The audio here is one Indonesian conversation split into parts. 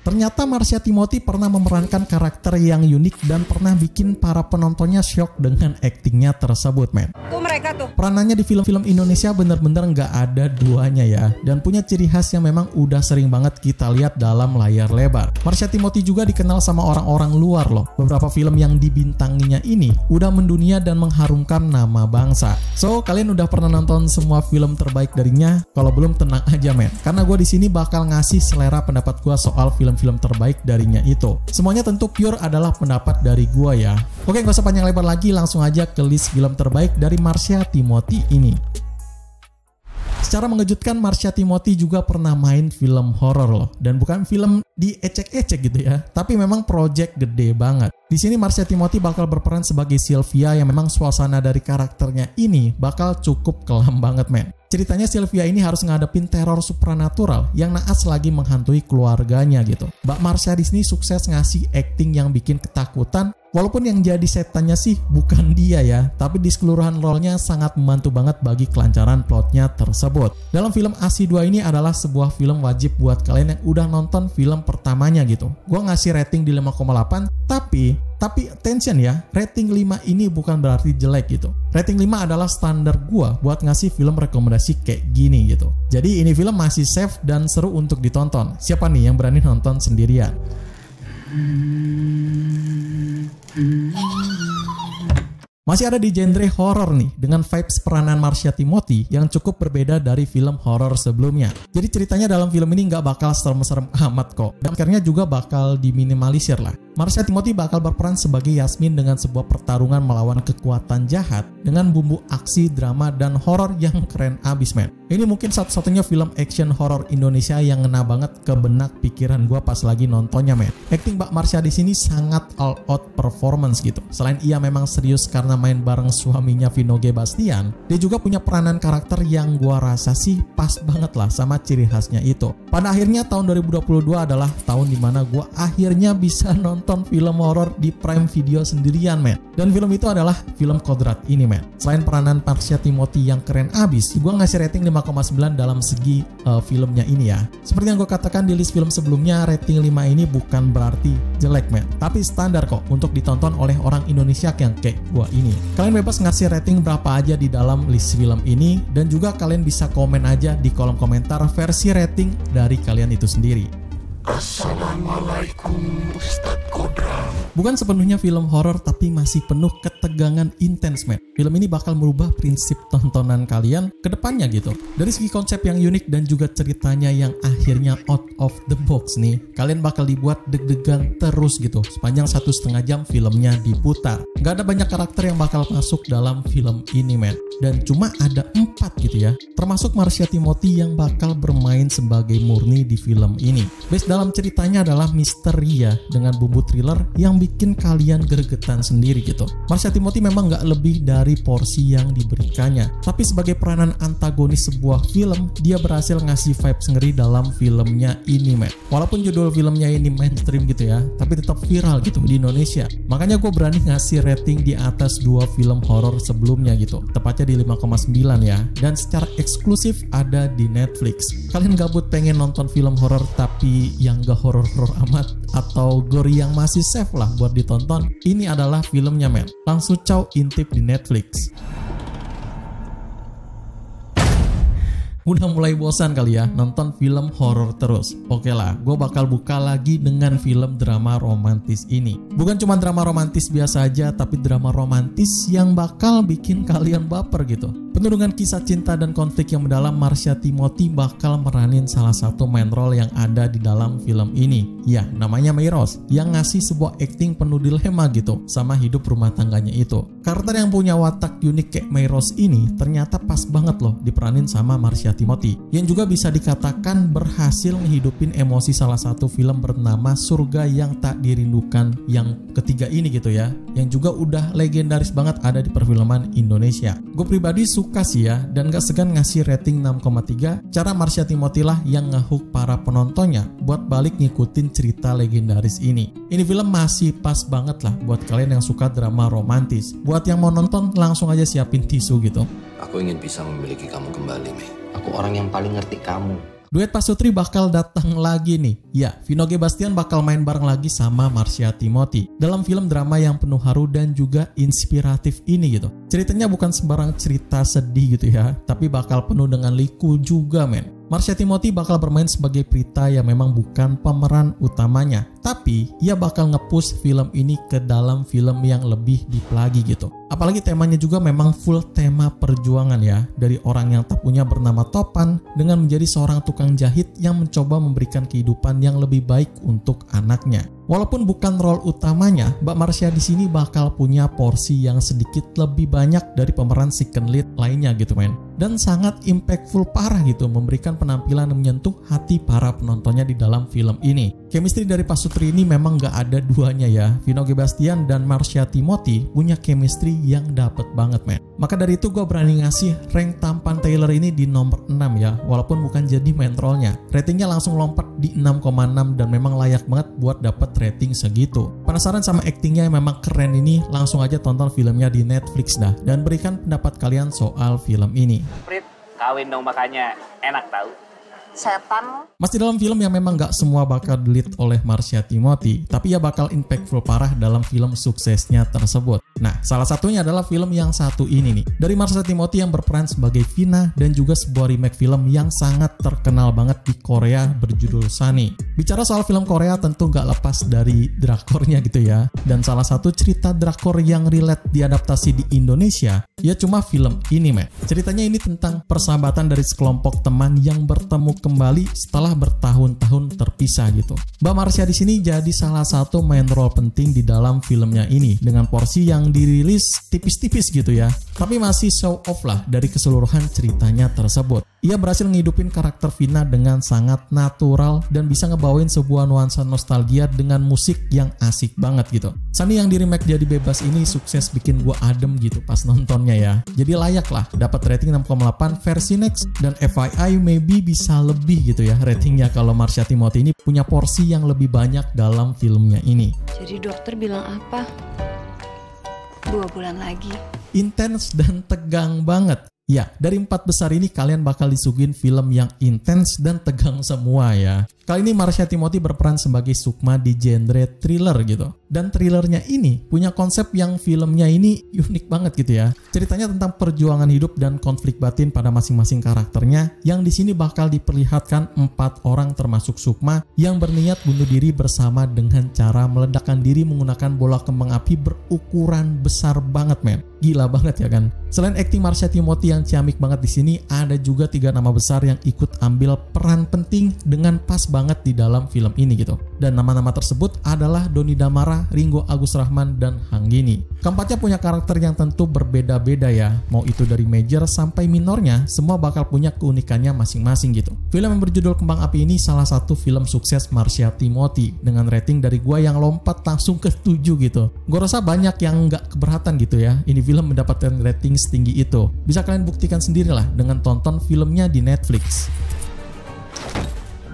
Ternyata Marsha Timothy pernah memerankan karakter yang unik dan pernah bikin para penontonnya shock dengan aktingnya tersebut, men. Tuh mereka tuh. Peranannya di film-film Indonesia bener-bener nggak ada duanya ya, dan punya ciri khas yang memang udah sering banget kita lihat dalam layar lebar. Marsha Timothy juga dikenal sama orang-orang luar loh. Beberapa film yang dibintanginya ini udah mendunia dan mengharumkan nama bangsa. So, kalian udah pernah nonton semua film terbaik darinya? Kalau belum, tenang aja, men. Karena gue di sini bakal ngasih selera pendapat gue soal film-film terbaik darinya itu. Semuanya tentu pure adalah pendapat dari gue ya. Oke, gak usah panjang lebar lagi, langsung aja ke list film terbaik dari Marsha Timothy ini. Secara mengejutkan, Marsha Timothy juga pernah main film horor loh, dan bukan film diecek-ecek gitu ya, tapi memang project gede banget. Di sini Marsha Timothy bakal berperan sebagai Sylvia yang memang suasana dari karakternya ini bakal cukup kelam banget, men. Ceritanya Sylvia ini harus ngadepin teror supranatural yang naas lagi menghantui keluarganya gitu. Mbak Marsha di sini sukses ngasih acting yang bikin ketakutan. Walaupun yang jadi setannya sih bukan dia ya, tapi di keseluruhan role-nya sangat membantu banget bagi kelancaran plotnya tersebut. Dalam film ASI 2 ini adalah sebuah film wajib buat kalian yang udah nonton film pertamanya gitu. Gua ngasih rating di 5,8, tapi attention ya, rating 5 ini bukan berarti jelek gitu. Rating 5 adalah standar gua buat ngasih film rekomendasi kayak gini gitu. Jadi ini film masih safe dan seru untuk ditonton. Siapa nih yang berani nonton sendirian? Masih ada di genre horror nih, dengan vibes peranan Marsha Timothy yang cukup berbeda dari film horror sebelumnya. Jadi ceritanya dalam film ini nggak bakal serem-serem amat kok, dan akhirnya juga bakal diminimalisir lah. Marsha Timothy bakal berperan sebagai Yasmin dengan sebuah pertarungan melawan kekuatan jahat dengan bumbu aksi, drama, dan horor yang keren abis, men. Ini mungkin satu-satunya film action horror Indonesia yang ngena banget ke benak pikiran gua pas lagi nontonnya, men. Acting Mbak Marsha di sini sangat all out performance gitu. Selain ia memang serius karena main bareng suaminya Vino G. Bastian, dia juga punya peranan karakter yang gua rasa sih pas banget lah sama ciri khasnya itu. Pada akhirnya tahun 2022 adalah tahun dimana gua akhirnya bisa nonton film horor di Prime Video sendirian, men. Dan film itu adalah film Kodrat ini, men. Selain peranan Marsha Timothy yang keren abis, gua ngasih rating 5,9 dalam segi filmnya ini ya. Seperti yang gue katakan di list film sebelumnya, rating 5 ini bukan berarti jelek, men, tapi standar kok untuk ditonton oleh orang Indonesia yang kayak gue ini. Kalian bebas ngasih rating berapa aja di dalam list film ini, dan juga kalian bisa komen aja di kolom komentar versi rating dari kalian itu sendiri. Assalamualaikum Ustadz Kodrat. Bukan sepenuhnya film horor, tapi masih penuh ketegangan intens, men. Film ini bakal merubah prinsip tontonan kalian ke depannya gitu. Dari segi konsep yang unik dan juga ceritanya yang akhirnya out of the box nih, kalian bakal dibuat deg-degan terus gitu sepanjang 1,5 jam filmnya diputar. Gak ada banyak karakter yang bakal masuk dalam film ini, men, dan cuma ada 4 gitu ya, termasuk Marsha Timothy yang bakal bermain sebagai murni di film ini. Based dalam ceritanya adalah misteri ya, dengan bumbu thriller yang bikin kalian gregetan sendiri gitu. Marsha Timothy memang gak lebih dari porsi yang diberikannya, tapi sebagai peranan antagonis sebuah film, dia berhasil ngasih vibes ngeri dalam filmnya ini, men. Walaupun judul filmnya ini mainstream gitu ya, tapi tetap viral gitu di Indonesia. Makanya gue berani ngasih rating di atas 2 film horor sebelumnya gitu, tepatnya di 5,9 ya, dan secara eksklusif ada di Netflix. Kalian gabut pengen nonton film horor tapi yang gak horor-horor amat, atau gore yang masih safe lah buat ditonton, ini adalah filmnya, men. Langsung intip di Netflix. Udah mulai bosan kali ya nonton film horor terus? Oke lah, gue bakal buka lagi dengan film drama romantis ini. Bukan cuma drama romantis biasa aja, tapi drama romantis yang bakal bikin kalian baper gitu. Penuh dengan kisah cinta dan konflik yang mendalam, Marsha Timothy bakal meranin salah satu main role yang ada di dalam film ini. Ya, namanya Mayros, yang ngasih sebuah acting penuh dilema gitu sama hidup rumah tangganya itu. Karakter yang punya watak unik kayak Mayros ini ternyata pas banget loh diperanin sama Marsha Timothy, yang juga bisa dikatakan berhasil ngehidupin emosi salah satu film bernama Surga Yang Tak Dirindukan yang ketiga ini gitu ya, yang juga udah legendaris banget ada di perfilman Indonesia. Gue pribadi suka sih ya, dan gak segan ngasih rating 6,3. Cara Marsha Timothy lah yang ngehook para penontonnya buat balik ngikutin cerita legendaris ini. Ini film masih pas banget lah buat kalian yang suka drama romantis. Buat yang mau nonton, langsung aja siapin tisu gitu. Aku ingin bisa memiliki kamu kembali, Mei. Aku orang yang paling ngerti kamu. Duet Pasutri bakal datang lagi nih. Ya, Vino G. Bastian bakal main bareng lagi sama Marsha Timothy dalam film drama yang penuh haru dan juga inspiratif ini gitu. Ceritanya bukan sembarang cerita sedih gitu ya, tapi bakal penuh dengan liku juga men. Marsha Timothy bakal bermain sebagai Prita yang memang bukan pemeran utamanya, tapi ia bakal nge-push film ini ke dalam film yang lebih deep lagi gitu. Apalagi temanya juga memang full tema perjuangan ya, dari orang yang tak punya bernama Topan dengan menjadi seorang tukang jahit yang mencoba memberikan kehidupan yang lebih baik untuk anaknya. Walaupun bukan role utamanya, Mbak Marsha di sini bakal punya porsi yang sedikit lebih banyak dari pemeran second lead lainnya gitu men. Dan sangat impactful parah gitu, memberikan penampilan yang menyentuh hati para penontonnya di dalam film ini. Chemistry dari Pasutri ini memang gak ada duanya ya. Vino G. Bastian dan Marsha Timothy punya chemistry yang dapet banget men. Maka dari itu gue berani ngasih rank tampan Taylor ini di nomor 6 ya, walaupun bukan jadi main role-nya. Ratingnya langsung lompat di 6,6 dan memang layak banget buat dapet rating segitu. Penasaran sama aktingnya yang memang keren ini? Langsung aja tonton filmnya di Netflix dah dan berikan pendapat kalian soal film ini. Prit, kawin dong makanya enak tahu. Setan. Masih dalam film yang memang gak semua bakal di-lead oleh Marsha Timothy, tapi ia bakal impactful parah dalam film suksesnya tersebut. Nah, salah satunya adalah film yang satu ini nih, dari Marsha Timothy yang berperan sebagai Vina dan juga sebuah remake film yang sangat terkenal banget di Korea berjudul Sunny. Bicara soal film Korea tentu gak lepas dari drakornya gitu ya, dan salah satu cerita drakor yang relate diadaptasi di Indonesia ya cuma film ini men. Ceritanya ini tentang persahabatan dari sekelompok teman yang bertemu kembali setelah bertahun-tahun terpisah gitu. Mbak Marsha di sini jadi salah satu main role penting di dalam filmnya ini dengan porsi yang dirilis tipis-tipis gitu ya. Tapi masih show off lah dari keseluruhan ceritanya tersebut. Ia berhasil ngehidupin karakter Vina dengan sangat natural dan bisa ngebawain sebuah nuansa nostalgia dengan musik yang asik banget gitu. Sunny yang di remake jadi bebas ini sukses bikin gua adem gitu pas nontonnya ya. Jadi layak lah dapat rating 6,8 versi next dan FYI maybe bisa lebih gitu ya ratingnya kalau Marsha Timothy ini punya porsi yang lebih banyak dalam filmnya ini. Jadi dokter bilang apa? 2 bulan lagi. Intens dan tegang banget. Ya, dari 4 besar ini kalian bakal disuguhin film yang intens dan tegang semua ya. Kali ini Marsha Timothy berperan sebagai Sukma di genre thriller gitu. Dan thrillernya ini punya konsep yang filmnya ini unik banget gitu ya. Ceritanya tentang perjuangan hidup dan konflik batin pada masing-masing karakternya yang di sini bakal diperlihatkan 4 orang termasuk Sukma yang berniat bunuh diri bersama dengan cara meledakkan diri menggunakan bola kembang api berukuran besar banget men. Gila banget ya kan. Selain akting Marsha Timothy yang ciamik banget di sini, ada juga 3 nama besar yang ikut ambil peran penting dengan pas banget di dalam film ini gitu. Dan nama-nama tersebut adalah Doni Damara, Ringo Agus Rahman, dan Hanggini. Keempatnya punya karakter yang tentu berbeda-beda ya. Mau itu dari major sampai minornya, semua bakal punya keunikannya masing-masing gitu. Film yang berjudul Kembang Api ini salah satu film sukses Marsha Timothy dengan rating dari gua yang lompat langsung ke 7 gitu. Gua rasa banyak yang nggak keberatan gitu ya. Ini film mendapatkan rating setinggi itu. Bisa kalian buktikan sendirilah dengan tonton filmnya di Netflix.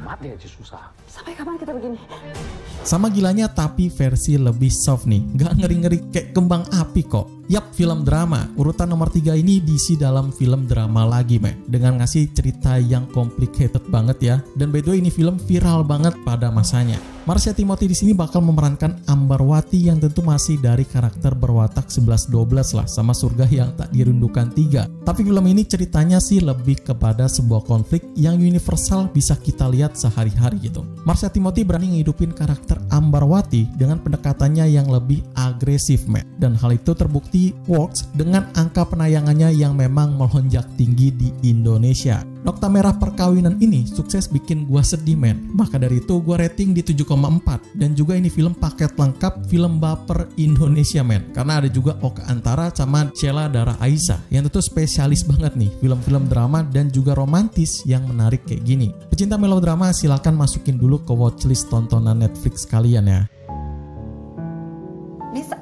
Mati aja susah. Sampai kapan kita begini? Sama gilanya tapi versi lebih soft nih. Gak ngeri-ngeri kayak Kembang Api kok. Yap, film drama. Urutan nomor 3 ini diisi dalam film drama lagi, men. Dengan ngasih cerita yang complicated banget ya. Dan by the way, ini film viral banget pada masanya. Marsha Timothy di sini bakal memerankan Ambarwati yang tentu masih dari karakter berwatak 11-12 lah sama surga yang tak dirindukan 3. Tapi film ini ceritanya sih lebih kepada sebuah konflik yang universal bisa kita lihat sehari-hari gitu. Marsha Timothy berani ngehidupin karakter Ambarwati dengan pendekatannya yang lebih agresif, men. Dan hal itu terbukti works dengan angka penayangannya yang memang melonjak tinggi di Indonesia. Nokta merah perkawinan ini sukses bikin gua sedih men. Maka dari itu gua rating di 7,4. Dan juga ini film paket lengkap film baper Indonesia men. Karena ada juga Oka Antara sama Sheila Dara Aisha yang tentu spesialis banget nih film-film drama dan juga romantis yang menarik kayak gini. Pecinta melodrama silakan masukin dulu ke watchlist tontonan Netflix kalian ya. Bisa.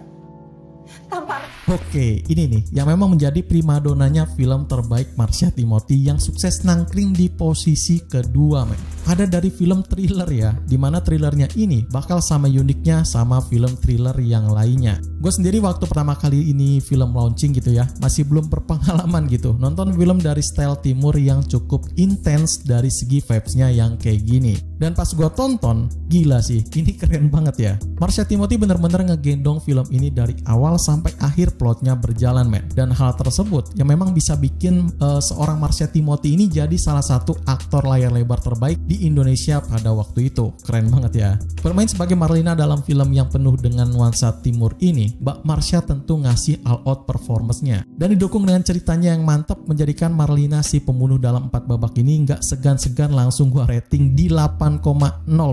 Tampar. Oke, ini nih yang memang menjadi primadonanya film terbaik Marsha Timothy yang sukses nangkring di posisi kedua men. ada dari film thriller ya, dimana thrillernya ini bakal sama uniknya sama film thriller yang lainnya. Gue sendiri waktu pertama kali ini film launching gitu ya, masih belum berpengalaman gitu nonton film dari style timur yang cukup intens dari segi vibes-nya yang kayak gini. Dan pas gue tonton, gila sih, ini keren banget ya. Marsha Timothy bener-bener ngegendong film ini dari awal sampai akhir, plotnya berjalan men. Dan hal tersebut yang memang bisa bikin seorang Marsha Timothy ini jadi salah satu aktor layar lebar terbaik di Indonesia pada waktu itu. Keren banget ya. Bermain sebagai Marlina dalam film yang penuh dengan nuansa timur ini, Mbak Marsha tentu ngasih all out performance-nya. Dan didukung dengan ceritanya yang mantap, menjadikan Marlina si pembunuh dalam 4 babak ini nggak segan-segan langsung gua rating di 8,0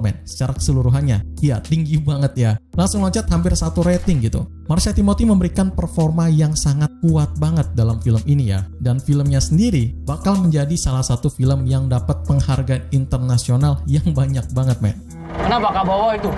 men secara keseluruhannya. Iya, tinggi banget ya. Langsung loncat hampir 1 rating gitu. Marsha Timothy memberikan performa yang sangat kuat banget dalam film ini ya. Dan filmnya sendiri bakal menjadi salah satu film yang dapat penghargaan internasional yang banyak banget men. Kenapa kau bawa itu?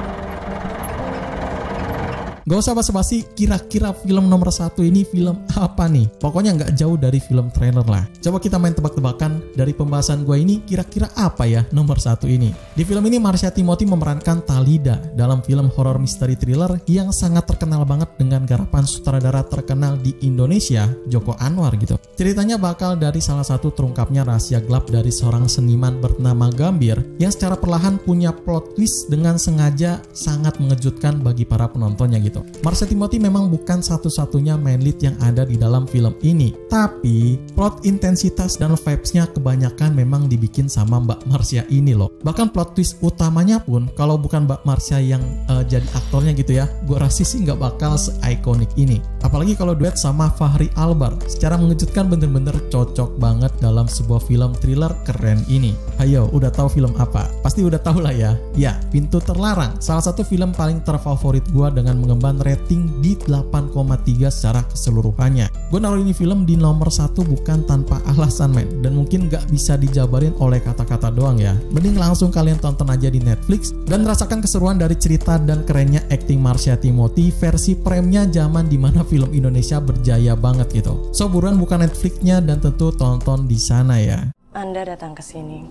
Gak usah basa-basi, kira-kira film nomor 1 ini film apa nih? Pokoknya nggak jauh dari film trailer lah. Coba kita main tebak-tebakan dari pembahasan gue ini, kira-kira apa ya nomor 1 ini? Di film ini Marsha Timothy memerankan Talida dalam film horror misteri thriller yang sangat terkenal banget dengan garapan sutradara terkenal di Indonesia, Joko Anwar gitu. Ceritanya bakal dari salah satu terungkapnya rahasia gelap dari seorang seniman bernama Gambir yang secara perlahan punya plot twist dengan sengaja sangat mengejutkan bagi para penontonnya gitu. Marsha Timothy memang bukan satu-satunya main lead yang ada di dalam film ini, tapi plot intensitas dan vibes-nya kebanyakan memang dibikin sama Mbak Marsha ini loh. Bahkan plot twist utamanya pun kalau bukan Mbak Marsha yang jadi aktornya gitu ya, gue rasa sih nggak bakal se-ikonik ini. Apalagi kalau duet sama Fachri Albar, secara mengejutkan bener-bener cocok banget dalam sebuah film thriller keren ini. Ayo, udah tahu film apa? Pasti udah tahu lah ya. Ya, Pintu Terlarang, salah satu film paling terfavorit gue dengan mengemban rating di 8,3 secara keseluruhannya. Gue naruh ini film di nomor 1 bukan tanpa alasan men, dan mungkin gak bisa dijabarin oleh kata-kata doang ya. Mending langsung kalian tonton aja di Netflix dan rasakan keseruan dari cerita dan kerennya acting Marsha Timothy versi prime-nya zaman dimana film Indonesia berjaya banget gitu. So buruan buka Netflix-nya dan tentu tonton di sana ya. Anda datang ke sini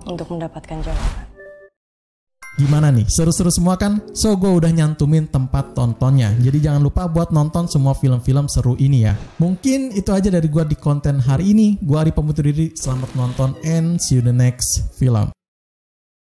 untuk mendapatkan jawaban. Gimana nih? Seru-seru semua kan? So gue udah nyantumin tempat tontonnya. Jadi jangan lupa buat nonton semua film-film seru ini ya. Mungkin itu aja dari gue di konten hari ini. Gue Ari pamit undur diri. Selamat nonton and see you the next film.